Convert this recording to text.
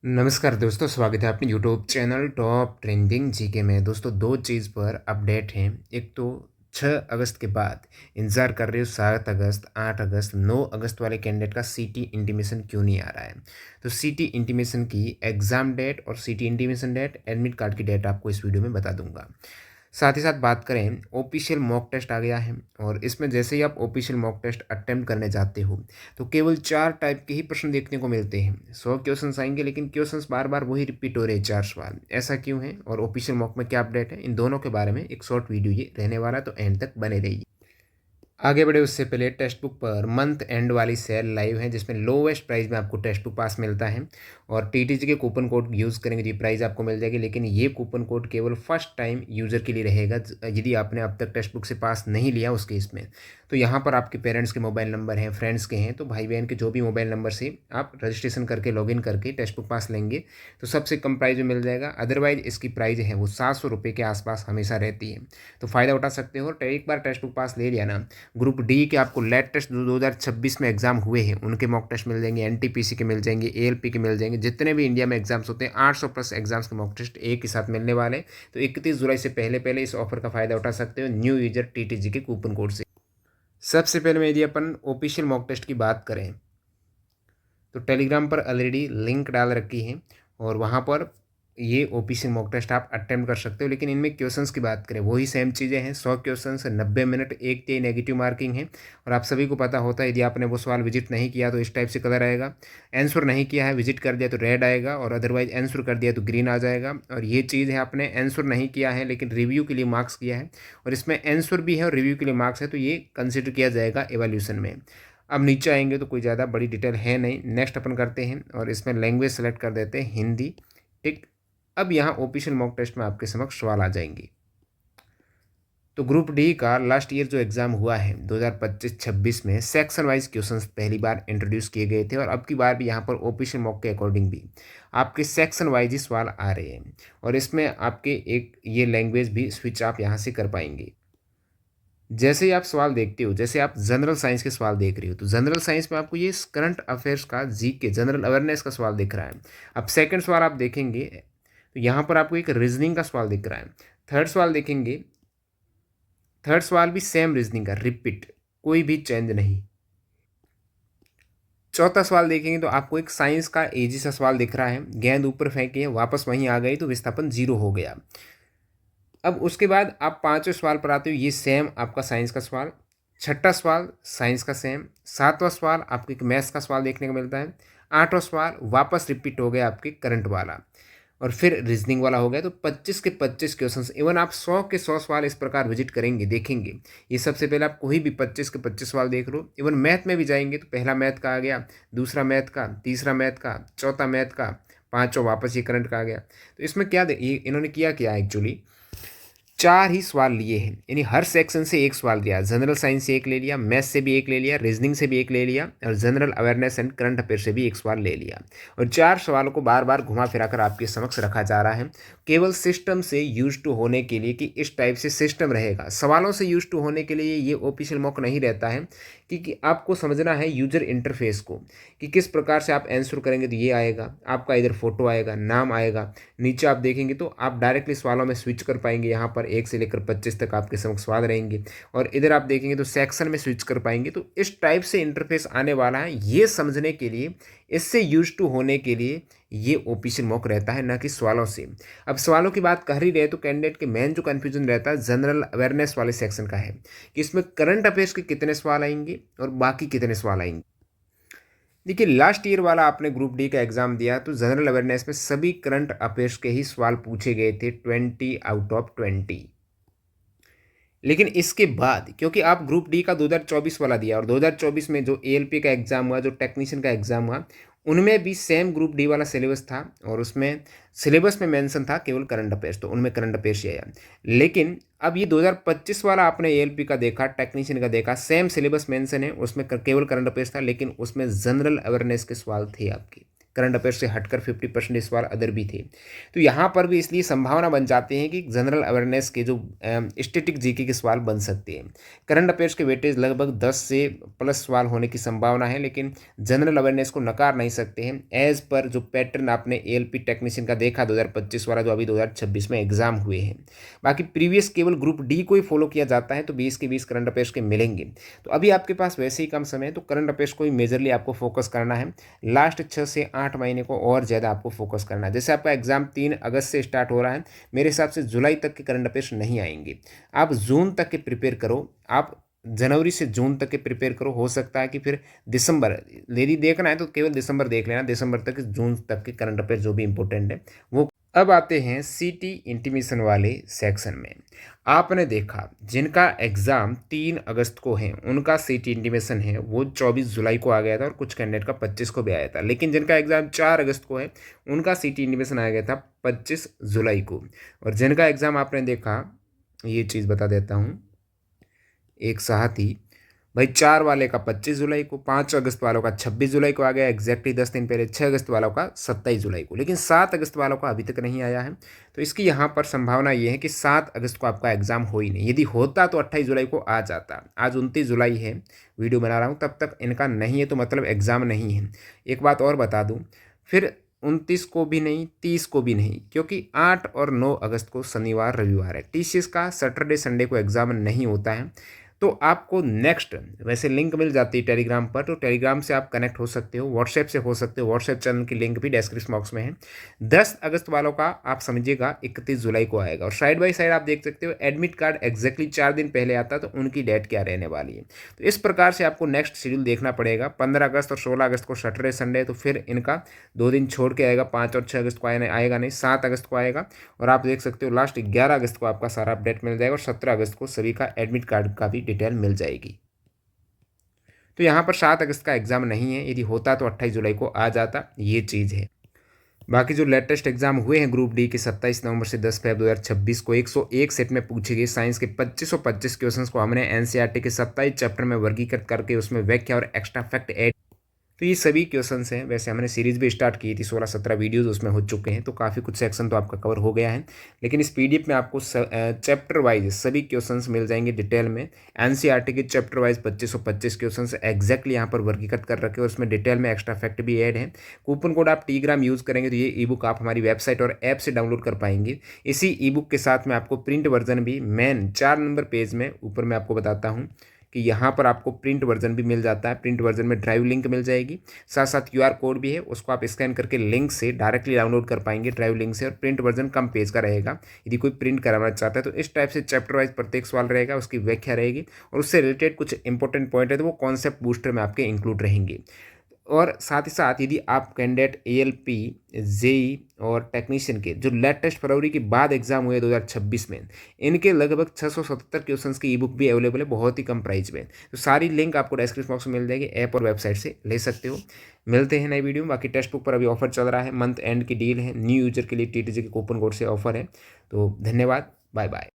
नमस्कार दोस्तों, स्वागत है अपने YouTube channel top trending GK में। दोस्तों, दो चीज़ पर अपडेट हैं। एक तो 6 अगस्त के बाद इंतज़ार कर रहे हो 7 अगस्त, 8 अगस्त, 9 अगस्त वाले कैंडिडेट का सीटी इंटीमेशन क्यों नहीं आ रहा है। तो सीटी इंटीमेशन की एग्ज़ाम डेट और सीटी इंटीमेशन डेट, एडमिट कार्ड की डेट आपको इस वीडियो में बता दूंगा। साथ ही साथ बात करें, ऑफिशियल मॉक टेस्ट आ गया है और इसमें जैसे ही आप ऑफिशियल मॉक टेस्ट अटेम्प्ट करने जाते हो तो केवल 4 टाइप के ही प्रश्न देखने को मिलते हैं। 100 क्वेश्चंस आएंगे लेकिन क्वेश्चंस बार बार वही रिपीट हो रहे हैं, 4 सवाल। ऐसा क्यों है और ऑफिशियल मॉक में क्या अपडेट है, इन दोनों के बारे में एक शॉर्ट वीडियो ये रहने वाला है, तो एंड तक बने रहिए। आगे बढ़े उससे पहले text book per month and वाली सेल लाइव है जिसमें लोवेस्ट प्राइस में आपको टेक्स्ट बुक पास मिलता है और टीटीजी के कूपन कोड यूज़ करेंगे तो ये प्राइस आपको मिल जाएगी। लेकिन ये कूपन कोड केवल फर्स्ट टाइम यूज़र के लिए रहेगा यदि आपने अब तक टेक्स्ट बुक से पास नहीं लिया उस केस में। तो यहाँ पर आपके पेरेंट्स के मोबाइल नंबर हैं, फ्रेंड्स के हैं, तो भाई बहन के जो भी मोबाइल नंबर से आप रजिस्ट्रेशन करके लॉगिन करके टेक्स्ट बुक पास लेंगे तो सबसे कम प्राइस में मिल जाएगा। अदरवाइज इसकी प्राइस है वो 700 रुपये के आसपास हमेशा रहती है, तो फ़ायदा उठा सकते हो। और एक बार टेक्स्ट बुक पास ले लिया ना, ग्रुप डी के आपको लेटेस्ट 2026 में एग्जाम हुए हैं उनके मॉक टेस्ट मिल जाएंगे, एनटीपीसी के मिल जाएंगे, एएलपी के मिल जाएंगे। जितने भी इंडिया में एग्जाम्स होते हैं 800 प्लस एग्जाम्स के मॉक टेस्ट एक ही साथ मिलने वाले हैं। तो 31 जुलाई से पहले पहले इस ऑफर का फ़ायदा उठा सकते हो न्यू यूजर टीटीजी के कूपन कोड से। सबसे पहले में यदि अपन ऑफिशियल मॉक टेस्ट की बात करें तो टेलीग्राम पर ऑलरेडी लिंक डाल रखी है और वहाँ पर ये ओपीसी मॉक टेस्ट आप अटेम्प्ट कर सकते हो। लेकिन इनमें क्वेश्चंस की बात करें वही सेम चीज़ें हैं, 100 क्वेश्चंस, 90 मिनट, एक के नेगेटिव मार्किंग है। और आप सभी को पता होता है यदि आपने वो सवाल विजिट नहीं किया तो इस टाइप से कलर आएगा, आंसर नहीं किया है विजिट कर दिया तो रेड आएगा, और अदरवाइज आंसर कर दिया तो ग्रीन आ जाएगा। और ये चीज़ है, आपने आंसर नहीं किया है लेकिन रिव्यू के लिए मार्क्स किया है और इसमें आंसर भी है और रिव्यू के लिए मार्क्स है, तो ये कंसिडर किया जाएगा एवोल्यूशन में। अब नीचे आएंगे तो कोई ज़्यादा बड़ी डिटेल है नहीं। नेक्स्ट अपन करते हैं और इसमें लैंग्वेज सेलेक्ट कर देते हैं हिंदी, टिक। अब यहाँ ऑफिशियल मॉक टेस्ट में आपके समक्ष सवाल आ जाएंगे। तो ग्रुप डी का लास्ट ईयर जो एग्ज़ाम हुआ है 2025-26 में सेक्शन वाइज क्वेश्चंस पहली बार इंट्रोड्यूस किए गए थे और अब की बार भी यहाँ पर ऑफिशियल मॉक के अकॉर्डिंग भी आपके सेक्शन वाइज ही सवाल आ रहे हैं और इसमें आपके एक ये लैंग्वेज भी स्विच आप यहाँ से कर पाएंगे। जैसे ही आप सवाल देखते हो, जैसे आप जनरल साइंस के सवाल देख रहे हो तो जनरल साइंस में आपको ये करंट अफेयर्स का जीके जनरल अवेयरनेस का सवाल दिख रहा है। अब सेकंड सवाल आप देखेंगे तो यहाँ पर आपको एक रीजनिंग का सवाल दिख रहा है। थर्ड सवाल देखेंगे, थर्ड सवाल भी सेम रीजनिंग का, रिपीट, कोई भी चेंज नहीं। चौथा सवाल देखेंगे तो आपको एक साइंस का इजी सा सवाल दिख रहा है, गेंद ऊपर फेंकी वापस वहीं आ गई तो विस्थापन 0 हो गया। अब उसके बाद आप पांचवें सवाल पर आते हो, ये सेम आपका साइंस का सवाल। छठा सवाल साइंस का सेम। सातवां सवाल आपको एक मैथ्स का सवाल देखने को मिलता है। आठवां सवाल वापस रिपीट हो गया आपके करंट वाला और फिर रीजनिंग वाला हो गया। तो 25 के 25 क्वेश्चंस, इवन आप 100 के 100 सवाल इस प्रकार विजिट करेंगे, देखेंगे। ये सबसे पहले आप कोई भी 25 के 25 सवाल देख लो। इवन मैथ में भी जाएंगे तो पहला मैथ का आ गया, दूसरा मैथ का, तीसरा मैथ का, चौथा मैथ का, पाँचों वापस ये करंट का आ गया। तो इसमें क्या ये इन्होंने किया क्या, एक्चुअली 4 ही सवाल लिए हैं, यानी हर सेक्शन से एक सवाल दिया। जनरल साइंस से एक ले लिया, मैथ से भी एक ले लिया, रीजनिंग से भी एक ले लिया और general awareness and current affair से भी एक सवाल ले लिया। और 4 सवालों को बार बार घुमा फिरा कर आपके समक्ष रखा जा रहा है, केवल सिस्टम से यूज टू होने के लिए कि इस टाइप से सिस्टम रहेगा। सवालों से यूज टू होने के लिए ये ऑफिशियल मॉक नहीं रहता है, क्योंकि आपको समझना है यूजर इंटरफेस को कि किस प्रकार से आप आंसर करेंगे। तो ये आएगा आपका, इधर फोटो आएगा, नाम आएगा, नीचे आप देखेंगे तो आप डायरेक्टली सवालों में स्विच कर पाएंगे। यहाँ पर 1 से लेकर 25 तक आपके समक्ष सवाल रहेंगे और इधर आप देखेंगे तो सेक्शन में स्विच कर पाएंगे। तो इस टाइप से इंटरफेस आने वाला है, ये समझने के लिए, इससे यूज टू होने के लिए ये ऑफिशियल मॉक रहता है, ना कि सवालों से। अब सवालों की बात कर ही रहे तो कैंडिडेट के मेन जो कन्फ्यूजन रहता है जनरल अवेयरनेस वाले सेक्शन का है कि इसमें करंट अफेयर्स के कितने सवाल आएंगे और बाकी कितने सवाल आएंगे। देखिए, लास्ट ईयर वाला आपने ग्रुप डी का एग्जाम दिया तो जनरल अवेयरनेस में सभी करंट अफेयर्स के ही सवाल पूछे गए थे, 20 आउट ऑफ 20। लेकिन इसके बाद क्योंकि आप ग्रुप डी का 2024 वाला दिया और 2024 में जो एएलपी का एग्ज़ाम हुआ, जो टेक्नीशियन का एग्ज़ाम हुआ, उनमें भी सेम ग्रुप डी वाला सिलेबस था और उसमें सिलेबस में मेंशन था केवल करंट अफेयर्स, तो उनमें करंट अफेयर्स ही आया। लेकिन अब ये 2025 वाला आपने एएलपी का देखा, टेक्नीशियन का देखा, सेम सिलेबस मेंशन है, उसमें केवल करंट अफेयर्स था लेकिन उसमें जनरल अवेयरनेस के सवाल थे आपके। करंट अफेयर से हटकर 50% सवाल अदर भी थे। तो यहाँ पर भी इसलिए संभावना बन जाती है कि जनरल अवेयरनेस के जो स्टैटिक जीके के सवाल बन सकते हैं। करंट अफेयर्स के वेटेज लगभग 10 से प्लस सवाल होने की संभावना है, लेकिन जनरल अवेयरनेस को नकार नहीं सकते हैं एज पर जो पैटर्न आपने एएलपी टेक्नीशियन का देखा 2025 वाला, जो अभी 2026 में एग्जाम हुए हैं। बाकी प्रीवियस केवल ग्रुप डी को ही फॉलो किया जाता है, तो 20 के 20 करंट अफेयर्स के मिलेंगे। तो अभी आपके पास वैसे ही कम समय है, तो करंट अफेयर्स को ही मेजरली आपको फोकस करना है। लास्ट 6 से 8 महीने को और ज़्यादा आपको फोकस करना है। जैसे आपका एग्जाम 3 अगस्त से स्टार्ट हो रहा है, मेरे हिसाब से जुलाई तक के करंट अफेयर्स नहीं आएंगे। आप जून तक के प्रिपेयर करो, आप जनवरी से जून तक के प्रिपेयर करो। हो सकता है कि फिर दिसंबर, यदि देखना है तो केवल दिसंबर देख लेना, दिसंबर तक जून तक के करंट अफेयर जो भी इंपॉर्टेंट है वो। अब आते हैं सीटी इंटीमेशन वाले सेक्शन में। आपने देखा जिनका एग्ज़ाम 3 अगस्त को है उनका सीटी इंटीमेशन है वो 24 जुलाई को आ गया था, और कुछ कैंडिडेट का 25 को भी आया था। लेकिन जिनका एग्ज़ाम 4 अगस्त को है उनका सीटी इंटीमेशन आ गया था 25 जुलाई को। और जिनका एग्ज़ाम आपने देखा, ये चीज़ बता देता हूँ एक साथ ही, भाई 4 वाले का 25 जुलाई को, 5 अगस्त वालों का 26 जुलाई को आ गया एग्जैक्टली 10 दिन पहले, 6 अगस्त वालों का 27 जुलाई को, लेकिन 7 अगस्त वालों का अभी तक नहीं आया है। तो इसकी यहाँ पर संभावना ये है कि 7 अगस्त को आपका एग्जाम हो ही नहीं। यदि होता तो 28 जुलाई को आ जाता। आज 29 जुलाई है, वीडियो बना रहा हूँ, तब तक इनका नहीं है, तो मतलब एग्ज़ाम नहीं है। एक बात और बता दूँ, फिर 29 को भी नहीं, 30 को भी नहीं, क्योंकि 8 और 9 अगस्त को शनिवार रविवार है। टीसीएस का सैटरडे संडे को एग्जाम नहीं होता है। तो आपको नेक्स्ट वैसे लिंक मिल जाती है टेलीग्राम पर, तो टेलीग्राम से आप कनेक्ट हो सकते हो, व्हाट्सएप से हो सकते हो, व्हाट्सएप चैनल की लिंक भी डिस्क्रिप्शन बॉक्स में है। 10 अगस्त वालों का आप समझिएगा 31 जुलाई को आएगा। और साइड बाय साइड आप देख सकते हो एडमिट कार्ड एग्जैक्टली 4 दिन पहले आता है, तो उनकी डेट क्या रहने वाली है। तो इस प्रकार से आपको नेक्स्ट शेड्यूल देखना पड़ेगा। 15 अगस्त और 16 अगस्त को सैटरडे संडे, तो फिर इनका 2 दिन छोड़ के आएगा, 5 और 6 अगस्त को आएगा नहीं, 7 अगस्त को आएगा। और आप देख सकते हो लास्ट 11 अगस्त को आपका सारा अपडेट मिल जाएगा, और 17 अगस्त को सभी का एडमिट कार्ड का भी डिटेल मिल जाएगी। तो यहाँ पर 7 अगस्त का एग्ज़ाम नहीं है, यदि होता तो 28 जुलाई को आ जाता, ये चीज़ है। बाकी जो लेटेस्ट एग्जाम हुए हैं ग्रुप डी के 27 नवंबर से 10 फरवरी 2026 को 101 सेट में पूछे गए साइंस के 2525 क्वेश्चंस को हमने एनसीईआरटी के 27 चैप्टर में वर्गीकृत करके उसमें व्याख्या और एक्स्ट्रा फैक्ट ऐड। तो ये सभी क्वेश्चंस हैं। वैसे हमने सीरीज़ भी स्टार्ट की थी, 16-17 वीडियोज़ उसमें हो चुके हैं, तो काफ़ी कुछ सेक्शन तो आपका कवर हो गया है। लेकिन इस पीडीएफ में आपको चैप्टर वाइज सभी क्वेश्चंस मिल जाएंगे डिटेल में। एनसीईआरटी के चैप्टर वाइज 2525 क्वेश्चंस एग्जैक्टली यहाँ पर वर्गीकृत कर रखे, और उसमें डिटेल में एक्स्ट्रा फैक्ट भी ऐड है। कूपन कोड आप टीग्राम यूज़ करेंगे तो ये ई बुक आप हमारी वेबसाइट और ऐप से डाउनलोड कर पाएंगे। इसी ई बुक के साथ में आपको प्रिंट वर्जन भी मेन 4 नंबर पेज में ऊपर मैं आपको बताता हूँ कि यहाँ पर आपको प्रिंट वर्जन भी मिल जाता है। प्रिंट वर्जन में ड्राइव लिंक मिल जाएगी, साथ साथ क्यूआर कोड भी है, उसको आप स्कैन करके लिंक से डायरेक्टली डाउनलोड कर पाएंगे ड्राइव लिंक से। और प्रिंट वर्जन कम पेज का रहेगा, यदि कोई प्रिंट कराना चाहता है तो इस टाइप से चैप्टर वाइज प्रत्येक सवाल रहेगा, उसकी व्याख्या रहेगी, और उससे रिलेटेड कुछ इंपॉर्टेंट पॉइंट है तो वो कॉन्सेप्ट बूस्टर में आपके इंक्लूड रहेंगे। और साथ ही साथ यदि आप कैंडिडेट एएलपी, जेई और टेक्नीशियन के जो लेटेस्ट फरवरी के बाद एग्जाम हुए 2026 में, इनके लगभग 677 क्वेश्चंस की ई बुक भी अवेलेबल है बहुत ही कम प्राइस में। तो सारी लिंक आपको डिस्क्रिप्शन बॉक्स में मिल जाएगी, ऐप और वेबसाइट से ले सकते हो। मिलते हैं नई वीडियो में। बाकी टेक्स्ट बुक पर अभी ऑफर चल रहा है, मंथ एंड की डील है, न्यू यूजर के लिए टीटीजे के कूपन कोड से ऑफर है। तो धन्यवाद, बाय बाय।